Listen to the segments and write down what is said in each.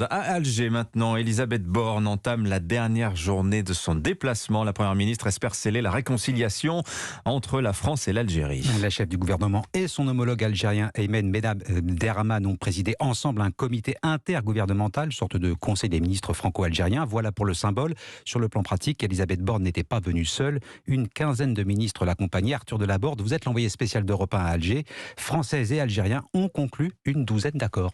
À Alger maintenant, Elisabeth Borne entame la dernière journée de son déplacement. La Première ministre espère sceller la réconciliation entre la France et l'Algérie. La chef du gouvernement et son homologue algérien Aymen Benabderrahmane ont présidé ensemble un comité intergouvernemental, sorte de conseil des ministres franco-algériens. Voilà pour le symbole. Sur le plan pratique, Elisabeth Borne n'était pas venue seule. Une quinzaine de ministres l'accompagnaient. Arthur Delaborde, vous êtes l'envoyé spécial d'Europe 1 à Alger. Français et Algériens ont conclu une douzaine d'accords.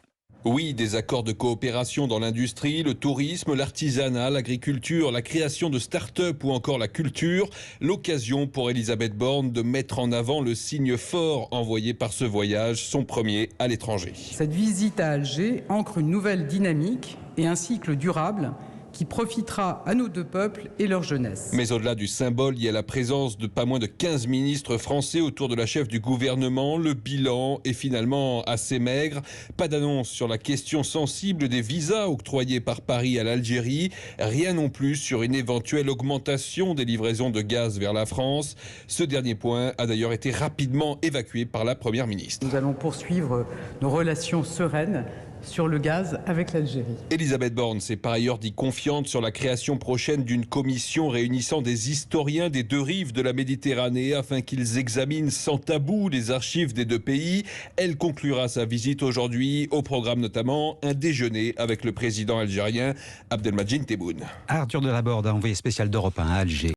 Oui, des accords de coopération dans l'industrie, le tourisme, l'artisanat, l'agriculture, la création de start-up ou encore la culture. L'occasion pour Elisabeth Borne de mettre en avant le signe fort envoyé par ce voyage, son premier à l'étranger. Cette visite à Alger ancre une nouvelle dynamique et un cycle durable qui profitera à nos deux peuples et leur jeunesse. Mais au-delà du symbole, il y a la présence de pas moins de 15 ministres français autour de la chef du gouvernement. Le bilan est finalement assez maigre. Pas d'annonce sur la question sensible des visas octroyés par Paris à l'Algérie. Rien non plus sur une éventuelle augmentation des livraisons de gaz vers la France. Ce dernier point a d'ailleurs été rapidement évacué par la Première ministre. Nous allons poursuivre nos relations sereines sur le gaz avec l'Algérie. Elisabeth Borne s'est par ailleurs dit confiante sur la création prochaine d'une commission réunissant des historiens des deux rives de la Méditerranée afin qu'ils examinent sans tabou les archives des deux pays. Elle conclura sa visite aujourd'hui, au programme notamment un déjeuner avec le président algérien Abdelmadjid Tebboune. Arthur Delaborde, envoyé spécial d'Europe 1 à Alger.